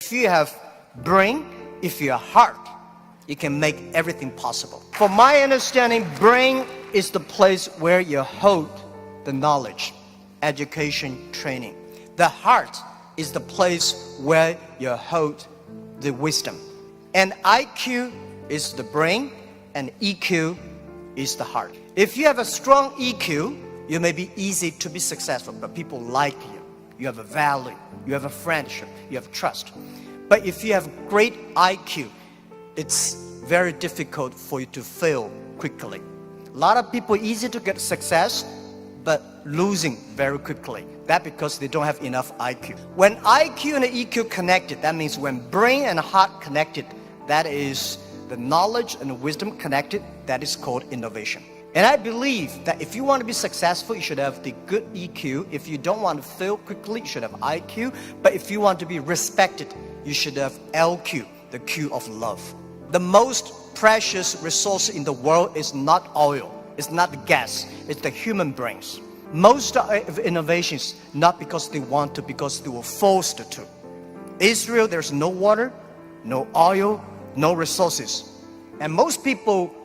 If you have brain, if you have heart, you can make everything possible. From my understanding, brain is the place where you hold the knowledge, education, training. The heart is the place where you hold the wisdom. And IQ is the brain, and EQ is the heart. If you have a strong EQ, you may be easy to be successful, but people like you. You have a value, you have a friendship, you have trust. But if you have great IQ, it's very difficult for you to fail quickly. A lot of people easy to get success, but losing very quickly. That's because they don't have enough IQ. When IQ and EQ connected, that means when brain and heart connected, that is the knowledge and wisdom connected, that is called innovation. And I believe that if you want to be successful, you should have the good EQ. If you don't want to fail quickly, you should have IQ. But if you want to be respected, you should have LQ, the Q of love. The most precious resource in the world is not oil, it's not gas, it's the human brains. Most of innovations, not because they want to, because they were forced to. Israel, there's no water, no oil, no resources. And most people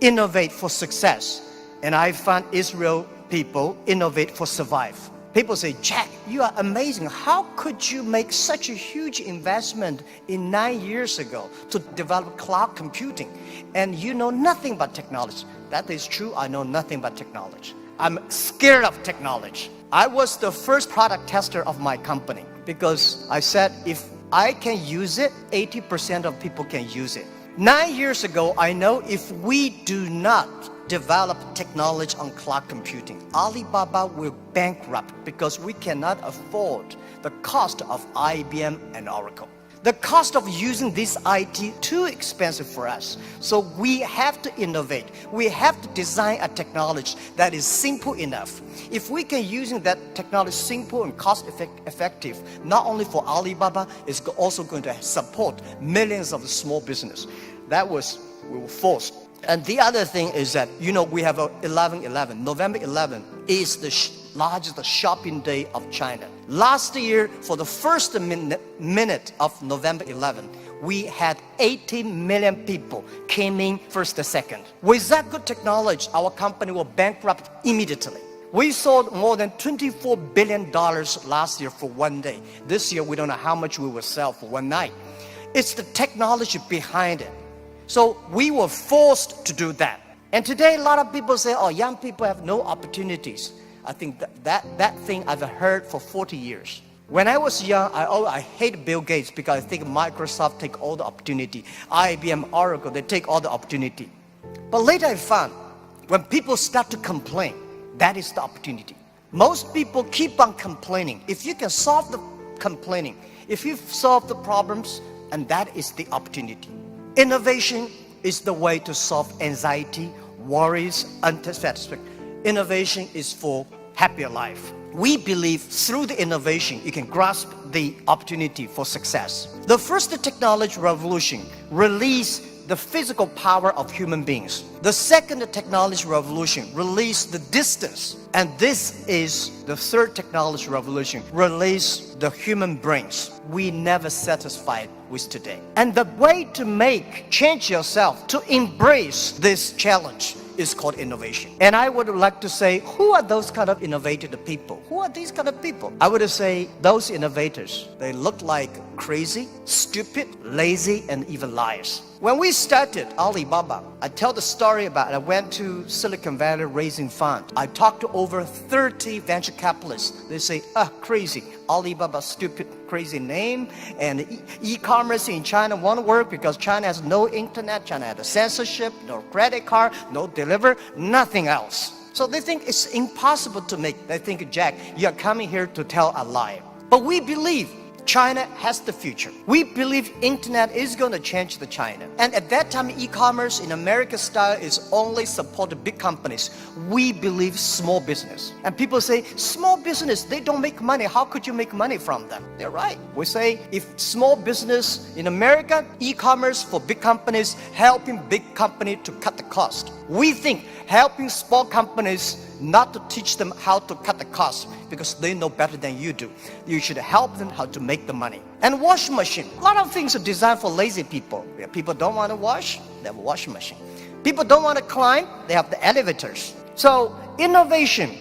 innovate for success. And I find Israel people innovate for survive. People say, Jack, you are amazing. How could you make such a huge investment in 9 years ago to develop cloud computing? And you know nothing about technology. That is true, I know nothing about technology. I'm scared of technology. I was the first product tester of my company because I said, if I can use it, 80% of people can use it. 9 years ago, I know if we do not develop technology on cloud computing, Alibaba will bankrupt because we cannot afford the cost of IBM and Oracle. The cost of using this IT too expensive for us. So we have to innovate. We have to design a technology that is simple enough. If we can using that technology simple and cost effective, not only for Alibaba, it's also going to support millions of small business. That was, we were forced. And the other thing is that, you know, we have 11/11. November 11 is the largest shopping day of China. Last year, for the first minute of November 11, we had 80 million people came in first to second. With that good technology, our company will bankrupt immediately. We sold more than $24 billion last year for one day. This year, we don't know how much we will sell for one night. It's the technology behind it. So we were forced to do that. And today, a lot of people say, oh, young people have no opportunities. I think that thing I've heard for 40 years. When I was young, I hate Bill Gates because I think Microsoft take all the opportunity. IBM, Oracle, they take all the opportunity. But later I found, when people start to complain, that is the opportunity. Most people keep on complaining. If you can solve the complaining, if you solve the problems, and that is the opportunity. Innovation is the way to solve anxiety, worries, unsatisfaction. Innovation is for happier life. We believe through the innovation, you can grasp the opportunity for success. The first technology revolution released the physical power of human beings. The second technology revolution released the distance. And this is the third technology revolution, release the human brains. We never satisfied with today. And the way to change yourself, to embrace this challenge is called innovation. And I would like to say, who are those kind of innovative people? Who are these kind of people? I would say those innovators, they look like crazy, stupid, lazy, and even liars. When we started Alibaba, I tell the story about I went to Silicon Valley raising funds. I talked to over 30 venture capitalists. They say, crazy. Alibaba, stupid, crazy name. And e-commerce in China won't work because China has no internet, China has a censorship, no credit card, no deliver, nothing else. So they think it's impossible to make. They think, Jack, you're coming here to tell a lie. But we believe China has the future. We believe internet is going to change the China. And at that time, e-commerce in American style is only supported big companies. We believe small business. And people say, small business, they don't make money. How could you make money from them? They're right. We say, if small business in America, e-commerce for big companies, helping big company to cut the cost. We think helping small companies not to teach them how to cut the cost because they know better than you do. You should help them how to make the money. And washing machine. A lot of things are designed for lazy people. People don't want to wash, they have a washing machine. People don't want to climb, they have the elevators. So innovation,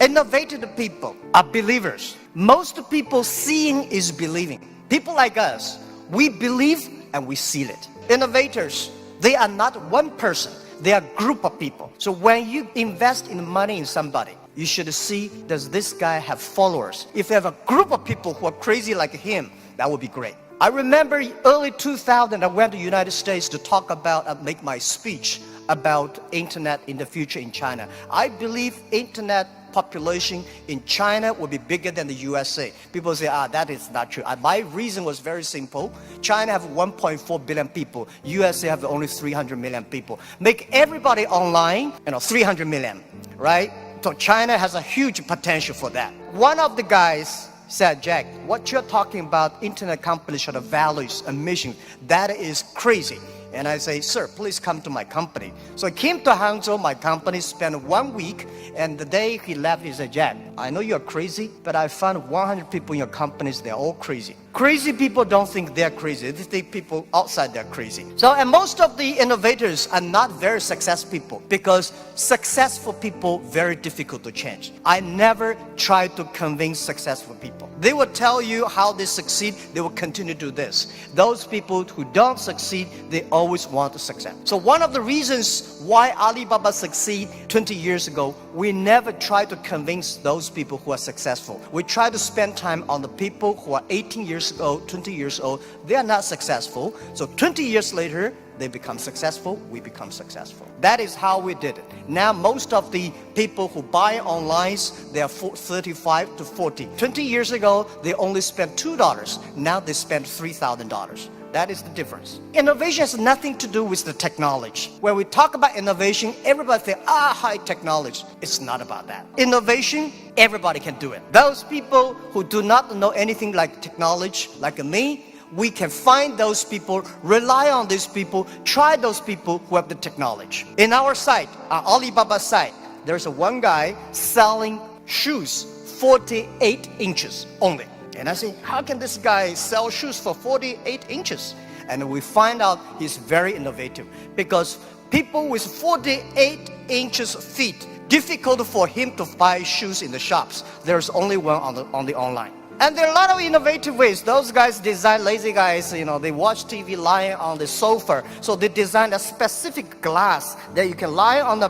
innovative people are believers. Most people seeing is believing. People like us, we believe and we seal it. Innovators, they are not one person, they are a group of people. So when you invest in money in somebody, you should see, does this guy have followers? If you have a group of people who are crazy like him, that would be great. I remember early 2000, I went to the United States to talk about, make my speech about internet in the future in China. I believe internet population in China will be bigger than the USA. People say, that is not true. My reason was very simple. China have 1.4 billion people. USA have only 300 million people. Make everybody online, 300 million, right? So China has a huge potential for that. One of the guys said, Jack, what you're talking about, internet companies should have values and mission, that is crazy. And I say, sir, please come to my company. So I came to Hangzhou, my company, spent 1 week, and the day he left, he said, Jack, I know you're crazy, but I found 100 people in your companies, they're all crazy. Crazy people don't think they're crazy, they think people outside they're crazy. So, and most of the innovators are not very successful people, because successful people, very difficult to change. I never try to convince successful people. They will tell you how they succeed, they will continue to do this. Those people who don't succeed, they always want to succeed. So one of the reasons why Alibaba succeed 20 years ago, we never try to convince those people who are successful. We try to spend time on the people who are 18 years old, 20 years old. They are not successful. So 20 years later, they become successful, we become successful. That is how we did it. Now most of the people who buy online, they are 35 to 40. 20 years ago, they only spent $2. Now they spend $3,000. That is the difference. Innovation has nothing to do with the technology. When we talk about innovation, everybody thinks, high technology. It's not about that. Innovation, everybody can do it. Those people who do not know anything like technology, like me, we can find those people, rely on these people, try those people who have the technology. In our site, our Alibaba site, there's one guy selling shoes 48 inches only. And I say, how can this guy sell shoes for 48 inches? And we find out he's very innovative, because people with 48 inches feet, difficult for him to buy shoes in the shops. There's only one on the online. And there are a lot of innovative ways. Those guys design, lazy guys, they watch TV lying on the sofa. So they design a specific glass that you can lie on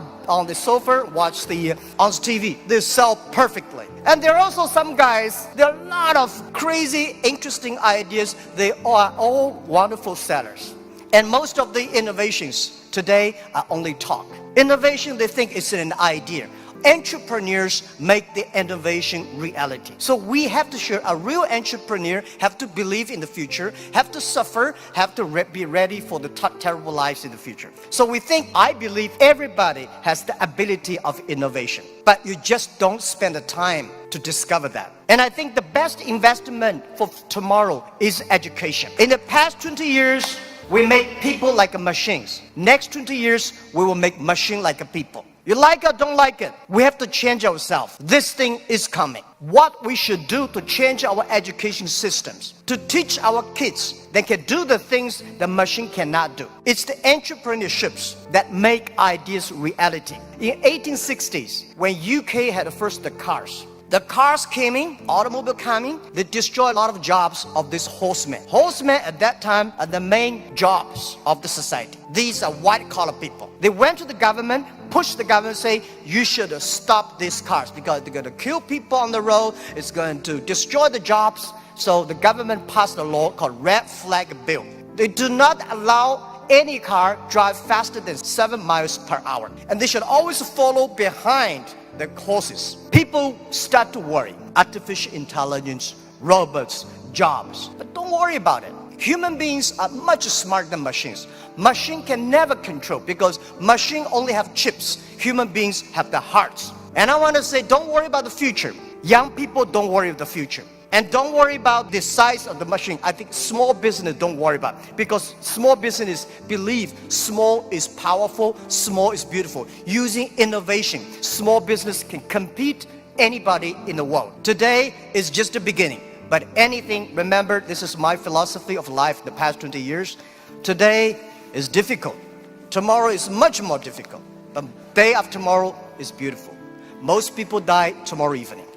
the sofa, watch on TV. They sell perfectly. And there are also some guys, there are a lot of crazy, interesting ideas. They are all wonderful sellers. And most of the innovations today are only talk. Innovation, they think it's an idea. Entrepreneurs make the innovation reality. So we have to share, a real entrepreneur have to believe in the future, have to suffer, have to be ready for the terrible lives in the future. So I believe everybody has the ability of innovation, but you just don't spend the time to discover that. And I think the best investment for tomorrow is education. In the past 20 years, we make people like machines. Next 20 years, we will make machine like people. You like it or don't like it, we have to change ourselves. This thing is coming. What we should do to change our education systems, to teach our kids they can do the things the machine cannot do. It's the entrepreneurships that make ideas reality. In 1860s, when UK had first the cars came in, automobile coming, they destroyed a lot of jobs of these horsemen. Horsemen at that time are the main jobs of the society. These are white-collar people. They went to the government, pushed the government, say, you should stop these cars because they're going to kill people on the road, it's going to destroy the jobs. So the government passed a law called Red Flag Bill. They do not allow any car drive faster than 7 miles per hour. And they should always follow behind the horses. People start to worry. Artificial intelligence, robots, jobs. But don't worry about it. Human beings are much smarter than machines. Machine can never control because machine only have chips. Human beings have the hearts. And I want to say, don't worry about the future. Young people, don't worry about the future. And don't worry about the size of the machine. I think small business don't worry about, because small business believe small is powerful, small is beautiful. Using innovation, small business can compete anybody in the world. Today is just the beginning, but anything, remember, this is my philosophy of life the past 20 years. Today is difficult. Tomorrow is much more difficult. But day after tomorrow is beautiful. Most people die tomorrow evening.